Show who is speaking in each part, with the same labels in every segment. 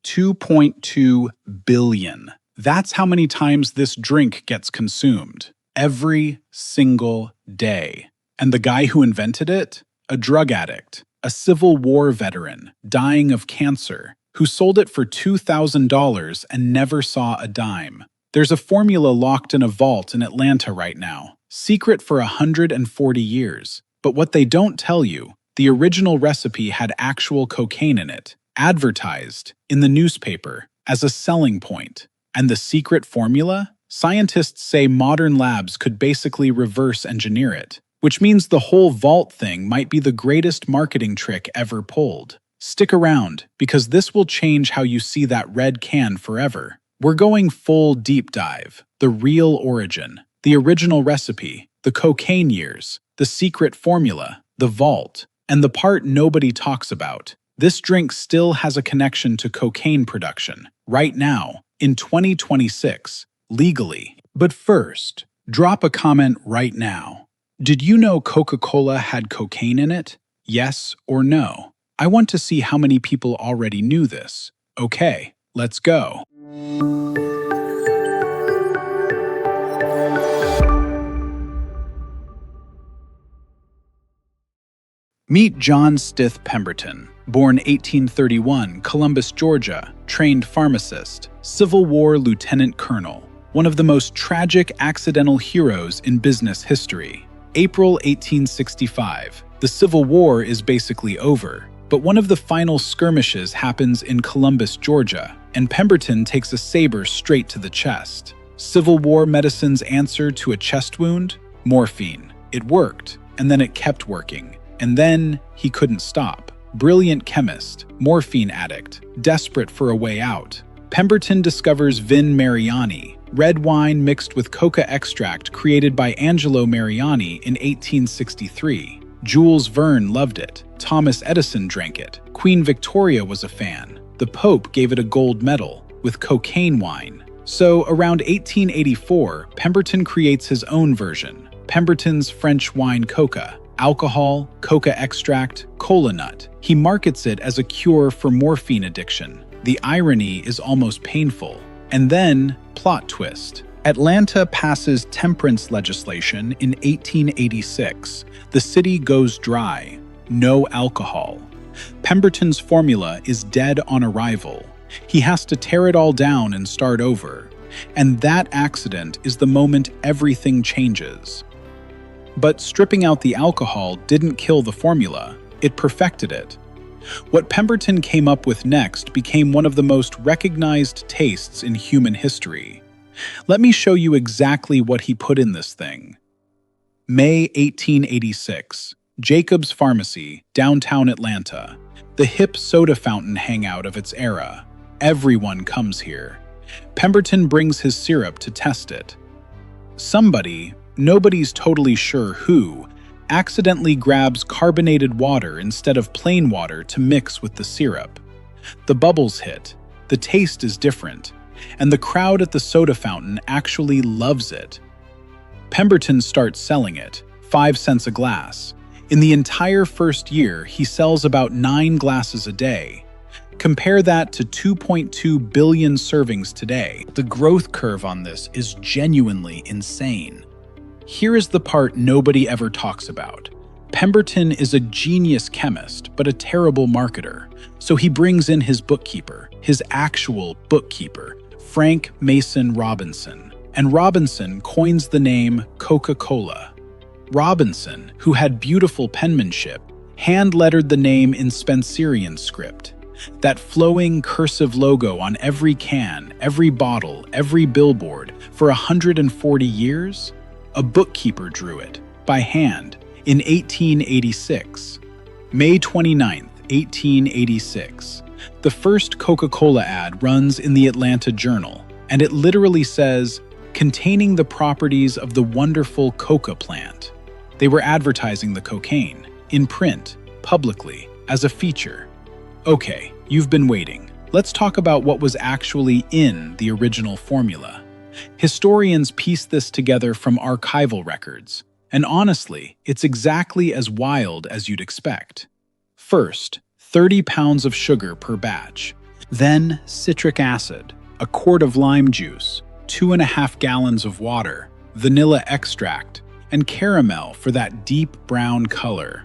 Speaker 1: 2.2 billion. That's how many times this drink gets consumed. Every single day. And the guy who invented it? A drug addict, a Civil War veteran, dying of cancer, who sold it for $2,000 and never saw a dime. There's a formula locked in a vault in Atlanta right now, secret for 140 years. But what they don't tell you, the original recipe had actual cocaine in it, advertised in the newspaper as a selling point. And the secret formula? Scientists say modern labs could basically reverse engineer it, which means the whole vault thing might be the greatest marketing trick ever pulled. Stick around, because this will change how you see that red can forever. We're going full deep dive. The real origin, the original recipe, the cocaine years, the secret formula, the vault, and the part nobody talks about. This drink still has a connection to cocaine production, right now, in 2026, legally. But first, drop a comment right now. Did you know Coca-Cola had cocaine in it? Yes or no? I want to see how many people already knew this. Okay, let's go. Meet John Stith Pemberton, born 1831, Columbus, Georgia, trained pharmacist, Civil War lieutenant colonel, one of the most tragic accidental heroes in business history. April 1865. The Civil War is basically over, but one of the final skirmishes happens in Columbus, Georgia, and Pemberton takes a saber straight to the chest. Civil War medicine's answer to a chest wound? Morphine. It worked, and then it kept working. And then he couldn't stop. Brilliant chemist, morphine addict, desperate for a way out. Pemberton discovers Vin Mariani, red wine mixed with coca extract created by Angelo Mariani in 1863. Jules Verne loved it. Thomas Edison drank it. Queen Victoria was a fan. The Pope gave it a gold medal with cocaine wine. So around 1884, Pemberton creates his own version, Pemberton's French wine coca. Alcohol, coca extract, cola nut. He markets it as a cure for morphine addiction. The irony is almost painful. And then, plot twist. Atlanta passes temperance legislation in 1886. The city goes dry. No alcohol. Pemberton's formula is dead on arrival. He has to tear it all down and start over. And that accident is the moment everything changes. But stripping out the alcohol didn't kill the formula, it perfected it. What Pemberton came up with next became one of the most recognized tastes in human history. Let me show you exactly what he put in this thing. May 1886, Jacob's Pharmacy, downtown Atlanta, the hip soda fountain hangout of its era. Everyone comes here. Pemberton brings his syrup to test it. Somebody, nobody's totally sure who, accidentally grabs carbonated water instead of plain water to mix with the syrup. The bubbles hit, the taste is different, and the crowd at the soda fountain actually loves it. Pemberton starts selling it, 5 cents a glass. In the entire first year, he sells about 9 glasses a day. Compare that to 2.2 billion servings today. The growth curve on this is genuinely insane. Here is the part nobody ever talks about. Pemberton is a genius chemist, but a terrible marketer. So he brings in his bookkeeper, his actual bookkeeper, Frank Mason Robinson. And Robinson coins the name Coca-Cola. Robinson, who had beautiful penmanship, hand-lettered the name in Spencerian script. That flowing cursive logo on every can, every bottle, every billboard, for 140 years? A bookkeeper drew it, by hand, in 1886. May 29, 1886. The first Coca-Cola ad runs in the Atlanta Journal, and it literally says, "Containing the properties of the wonderful coca plant." They were advertising the cocaine, in print, publicly, as a feature. Okay, you've been waiting. Let's talk about what was actually in the original formula. Historians piece this together from archival records, and honestly, it's exactly as wild as you'd expect. First, 30 pounds of sugar per batch. Then citric acid, a quart of lime juice, 2.5 gallons of water, vanilla extract, and caramel for that deep brown color.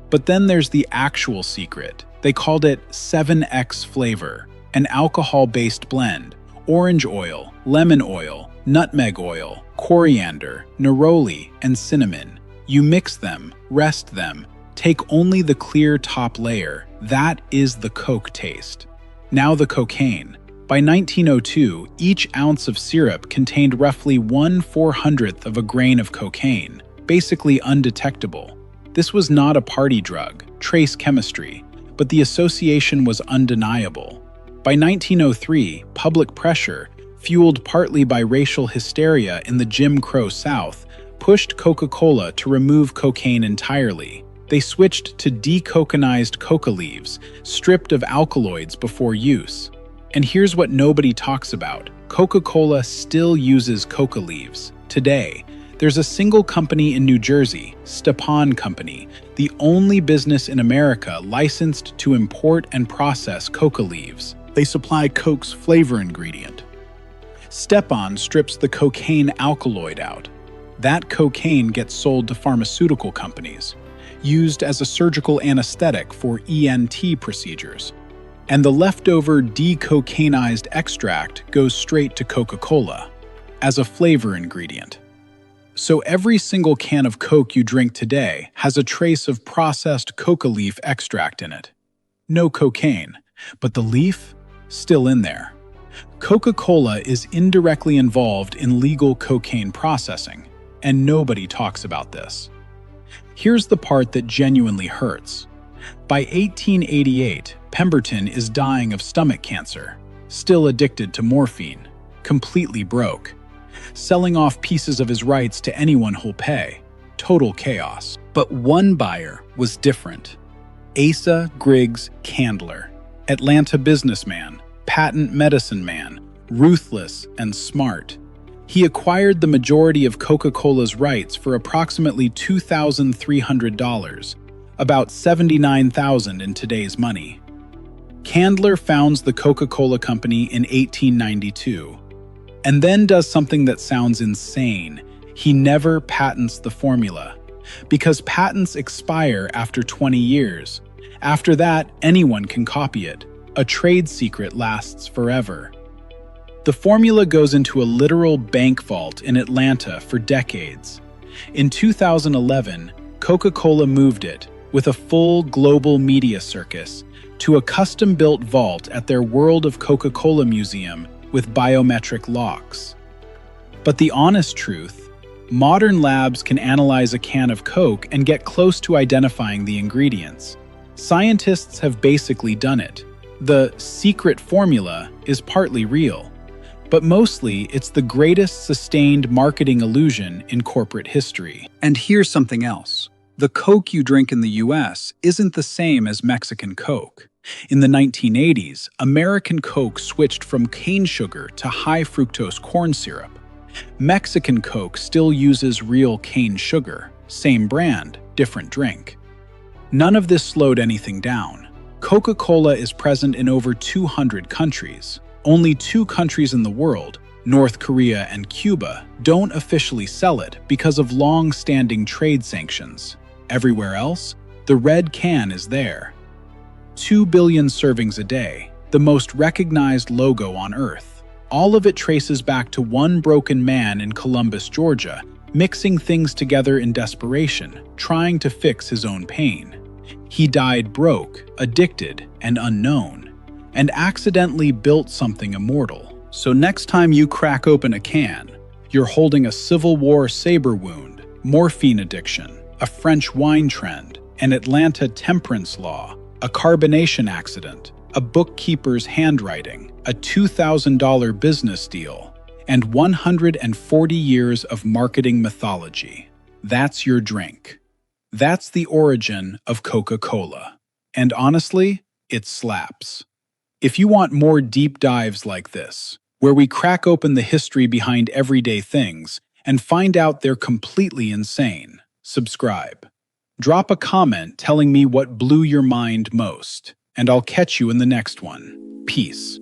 Speaker 1: But then there's the actual secret. They called it 7X flavor, an alcohol-based blend, orange oil, lemon oil, nutmeg oil, coriander, neroli, and cinnamon. You mix them, rest them, take only the clear top layer. That is the Coke taste. Now the cocaine. By 1902, each ounce of syrup contained roughly 1/400th of a grain of cocaine, basically undetectable. This was not a party drug, trace chemistry, but the association was undeniable. By 1903, public pressure, fueled partly by racial hysteria in the Jim Crow South, pushed Coca-Cola to remove cocaine entirely. They switched to decoconized coca leaves, stripped of alkaloids before use. And here's what nobody talks about. Coca-Cola still uses coca leaves. Today, there's a single company in New Jersey, Stepan Company, the only business in America licensed to import and process coca leaves. They supply Coke's flavor ingredient. Stepan strips the cocaine alkaloid out. That cocaine gets sold to pharmaceutical companies, used as a surgical anesthetic for ENT procedures. And the leftover decocainized extract goes straight to Coca-Cola as a flavor ingredient. So every single can of Coke you drink today has a trace of processed coca leaf extract in it. No cocaine, but the leaf, still in there. Coca-Cola is indirectly involved in legal cocaine processing, and nobody talks about this. Here's the part that genuinely hurts. By 1888, Pemberton is dying of stomach cancer, still addicted to morphine, completely broke, selling off pieces of his rights to anyone who'll pay. Total chaos. But one buyer was different. Asa Candler, Atlanta businessman, patent medicine man, ruthless and smart. He acquired the majority of Coca-Cola's rights for approximately $2,300, about $79,000 in today's money. Candler founds the Coca-Cola Company in 1892, and then does something that sounds insane. He never patents the formula, because patents expire after 20 years. After that, anyone can copy it. A trade secret lasts forever. The formula goes into a literal bank vault in Atlanta for decades. In 2011, Coca-Cola moved it, with a full global media circus, to a custom-built vault at their World of Coca-Cola Museum with biometric locks. But the honest truth, modern labs can analyze a can of Coke and get close to identifying the ingredients. Scientists have basically done it. The secret formula is partly real, but mostly it's the greatest sustained marketing illusion in corporate history. And here's something else. The Coke you drink in the US isn't the same as Mexican Coke. In the 1980s, American Coke switched from cane sugar to high fructose corn syrup. Mexican Coke still uses real cane sugar, same brand, different drink. None of this slowed anything down. Coca-Cola is present in over 200 countries. Only 2 countries in the world, North Korea and Cuba, don't officially sell it because of long-standing trade sanctions. Everywhere else, the red can is there. 2 billion servings a day, the most recognized logo on Earth. All of it traces back to one broken man in Columbus, Georgia, mixing things together in desperation, trying to fix his own pain. He died broke, addicted, and unknown, and accidentally built something immortal. So next time you crack open a can, you're holding a Civil War saber wound, morphine addiction, a French wine trend, an Atlanta temperance law, a carbonation accident, a bookkeeper's handwriting, a $2,000 business deal, and 140 years of marketing mythology. That's your drink. That's the origin of Coca-Cola. And honestly, it slaps. If you want more deep dives like this, where we crack open the history behind everyday things and find out they're completely insane, subscribe. Drop a comment telling me what blew your mind most, and I'll catch you in the next one. peace.